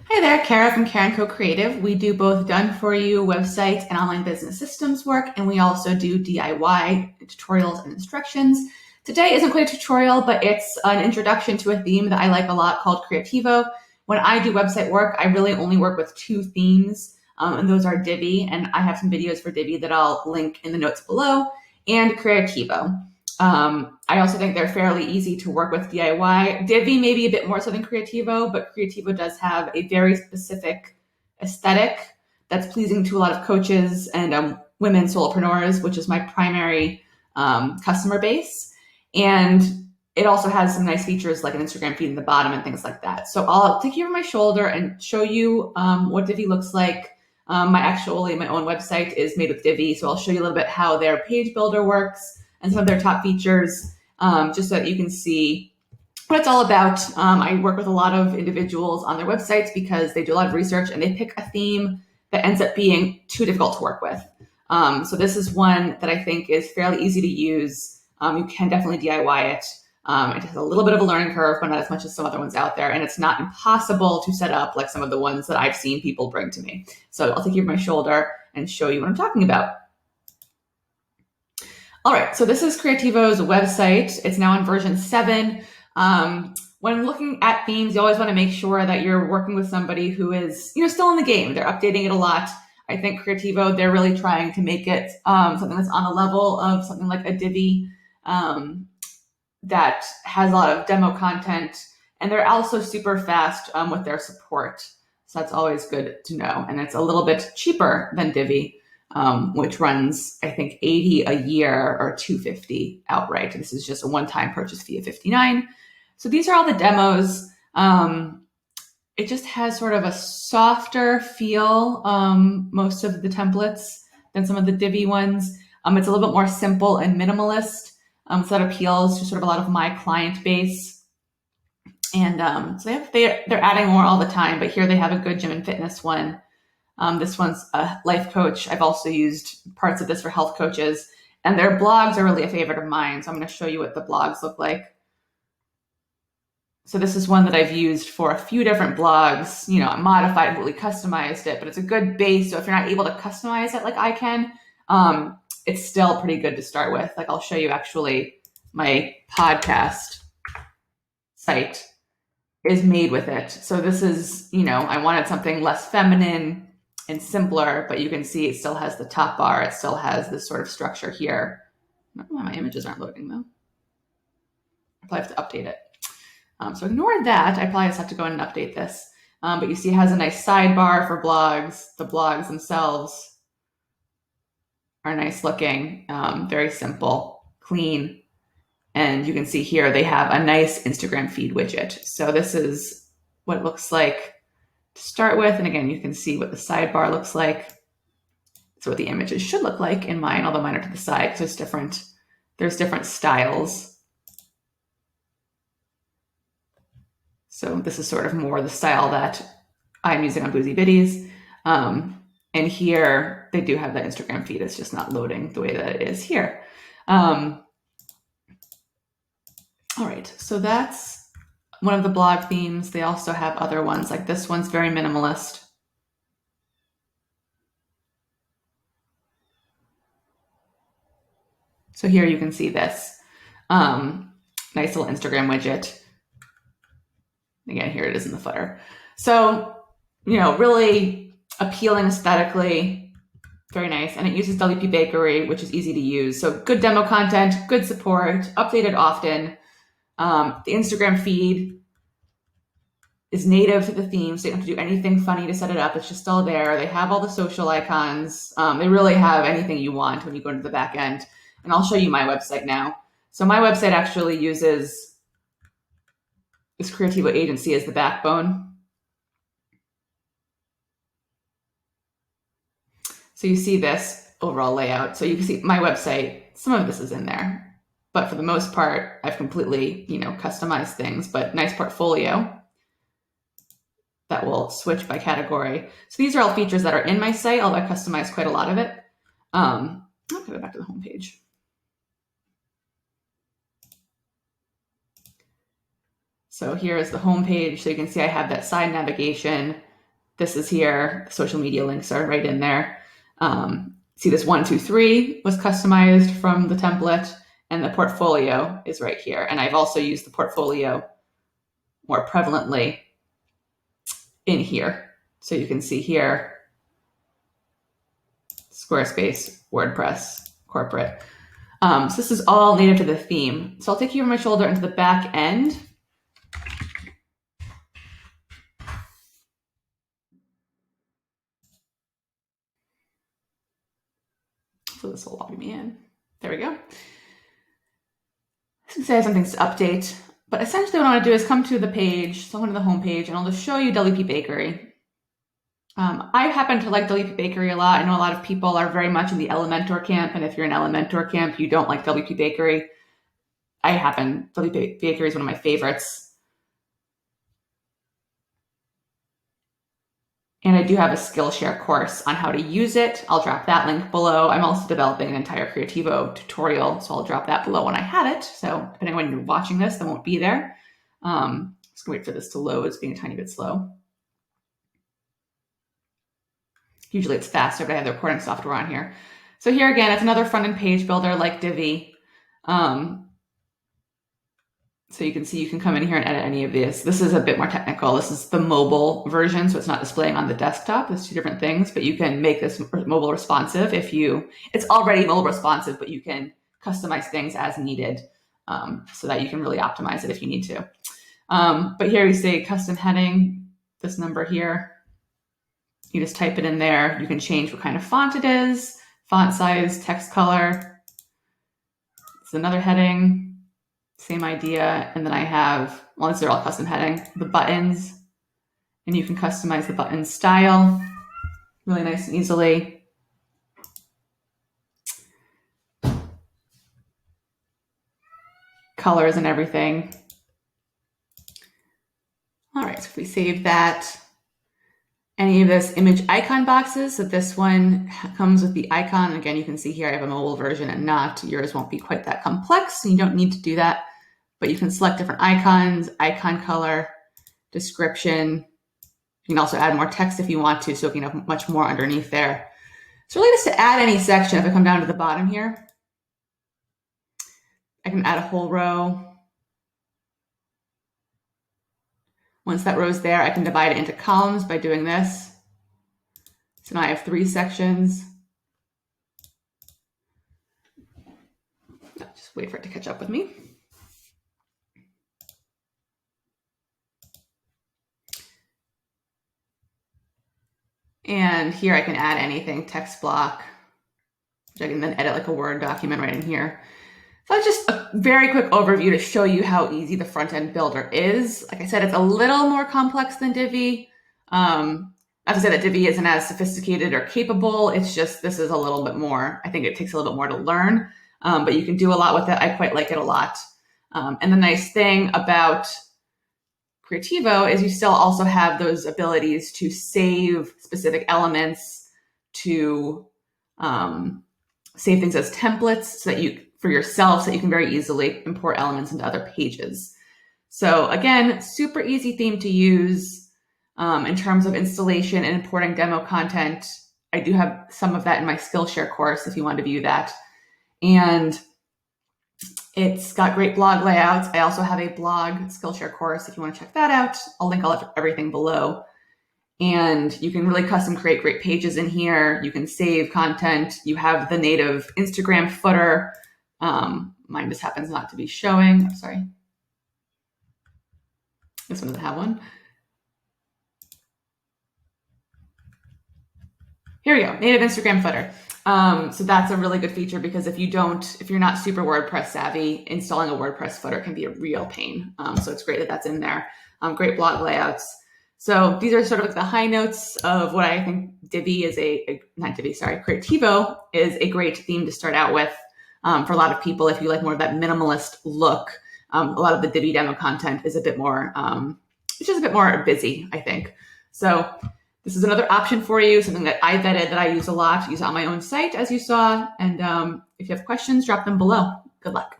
Hi there, Kara from Kara & Co Creative. We do both done-for-you websites and online business systems work, and we also do DIY tutorials and instructions. Today isn't quite a tutorial, but it's an introduction to a theme that I like a lot called Creativo. When I do website work, I really only work with two themes, and those are Divi, and I have some videos for Divi that I'll link in the notes below, and Creativo. I also think they're fairly easy to work with DIY. Divi may be a bit more so than Creativo, but Creativo does have a very specific aesthetic that's pleasing to a lot of coaches and women solopreneurs, which is my primary customer base. And it also has some nice features like an Instagram feed in the bottom and things like that. So I'll take you over my shoulder and show you what Divi looks like. My own website is made with Divi, so I'll show you a little bit how their page builder works and some of their top features, just so that you can see what it's all about. I work with a lot of individuals on their websites because they do a lot of research and they pick a theme that ends up being too difficult to work with. So this is one that I think is fairly easy to use. You can definitely DIY it. It has a little bit of a learning curve, but not as much as some other ones out there. And it's not impossible to set up like some of the ones that I've seen people bring to me. So I'll take you over my shoulder and show you what I'm talking about. All right, so this is Creativo's website. It's now in version 7. When looking at themes, you always want to make sure that you're working with somebody who is, still in the game. They're updating it a lot. I think Creativo, they're really trying to make it something that's on the level of something like a Divi that has a lot of demo content. And they're also super fast with their support. So that's always good to know. And it's a little bit cheaper than Divi. Which runs, I think, $80 a year or $250 outright. This is just a one-time purchase fee of $59. So these are all the demos. It just has sort of a softer feel, most of the templates, than some of the Divi ones. It's a little bit more simple and minimalist. So that appeals to sort of a lot of my client base. And so they're adding more all the time, but here they have a good gym and fitness one. This one's a life coach. I've also used parts of this for health coaches, and their blogs are really a favorite of mine. So I'm going to show you what the blogs look like. So this is one that I've used for a few different blogs. I modified, really customized it, but it's a good base. So if you're not able to customize it like I can, it's still pretty good to start with. Like I'll show you actually my podcast site is made with it. So this is, I wanted something less feminine and simpler, but you can see it still has the top bar. It still has this sort of structure here. I don't know why my images aren't loading though. I probably have to update it. So ignore that. I probably just have to go in and update this. But you see it has a nice sidebar for blogs. The blogs themselves are nice looking, very simple, clean. And you can see here they have a nice Instagram feed widget. So this is what it looks like to start with. And again, you can see what the sidebar looks like. So what the images should look like in mine, although mine are to the side because there's different styles. So this is sort of more the style that I'm using on Boozy Biddies. And here they do have that Instagram feed. It's just not loading the way that it is here. All right, so that's one of the blog themes. They also have other ones, like this one's very minimalist. So here you can see this nice little Instagram widget. Again, here it is in the footer. So, really appealing aesthetically, very nice. And it uses WP Bakery, which is easy to use. So good demo content, good support, updated often. The Instagram feed is native to the theme, so you don't have to do anything funny to set it up. It's just all there. They have all the social icons. They really have anything you want when you go into the back end. And I'll show you my website now. So my website actually uses this Creativo agency as the backbone. So you see this overall layout. So you can see my website, some of this is in there. But for the most part, I've completely, customized things, but nice portfolio that will switch by category. So these are all features that are in my site, although I customized quite a lot of it. I'll go back to the homepage. So here is the homepage. So you can see I have that side navigation. This is here. Social media links are right in there. See this 1, 2, 3 was customized from the template, and the portfolio is right here. And I've also used the portfolio more prevalently in here. So you can see here, Squarespace, WordPress, corporate. So this is all native to the theme. So I'll take you over my shoulder into the back end. So this will log me in. There we go. I was going to say I have some things to update, but essentially what I want to do is come to the page, so I'm going to the home page, and I'll just show you WP Bakery. I happen to like WP Bakery a lot. I know a lot of people are very much in the Elementor camp, and if you're in Elementor camp, you don't like WP Bakery. WP Bakery is one of my favorites. And I do have a Skillshare course on how to use it. I'll drop that link below. I'm also developing an entire Creativo tutorial, so I'll drop that below when I have it. So depending on when you're watching this, that won't be there. Just gonna wait for this to load. It's being a tiny bit slow. Usually it's faster, but I have the recording software on here. So here again, it's another front-end page builder like Divi. So you can see you can come in here and edit any of these. This is a bit more technical. This is the mobile version, so it's not displaying on the desktop. There's two different things, but you can make this mobile responsive it's already mobile responsive, but you can customize things as needed so that you can really optimize it if you need to. But here we say custom heading, this number here. You just type it in there. You can change what kind of font it is, font size, text color. It's another heading. Same idea. And then I have, well, these are all custom heading, the buttons, and you can customize the button style really nice and easily. Colors and everything. All right, so if we save that, any of this image icon boxes, so this one comes with the icon. Again, you can see here I have a mobile version and not. Yours won't be quite that complex, so you don't need to do that. But you can select different icons, icon color, description. You can also add more text if you want to, so you can have much more underneath there. So really just to add any section, if I come down to the bottom here, I can add a whole row. Once that row's there, I can divide it into columns by doing this. So now I have 3 sections. Just wait for it to catch up with me. And here I can add anything, text block, which I can then edit like a Word document right in here. So that's just a very quick overview to show you how easy the front-end builder is. Like I said, it's a little more complex than Divi. Not to say that Divi isn't as sophisticated or capable, it's just this is a little bit more, I think it takes a little bit more to learn, but you can do a lot with it. I quite like it a lot. And the nice thing about Creativo is you still also have those abilities to save specific elements, to save things as templates so that for yourself, so that you can very easily import elements into other pages. So again, super easy theme to use in terms of installation and importing demo content. I do have some of that in my Skillshare course if you want to view that. And it's got great blog layouts. I also have a blog Skillshare course if you want to check that out. I'll link everything below. And you can really custom create great pages in here. You can save content. You have the native Instagram footer. Mine just happens not to be showing. I'm sorry. This one doesn't have one. Here we go, native Instagram footer. So that's a really good feature because if you're not super WordPress savvy, installing a WordPress footer can be a real pain. So it's great that that's in there. Great blog layouts. So these are sort of like the high notes of what I think Creativo is a great theme to start out with for a lot of people. If you like more of that minimalist look, a lot of the Divi demo content is a bit more, it's just a bit more busy, I think. So this is another option for you, something that I vetted, that I use a lot, use it on my own site, as you saw. And if you have questions, drop them below. Good luck.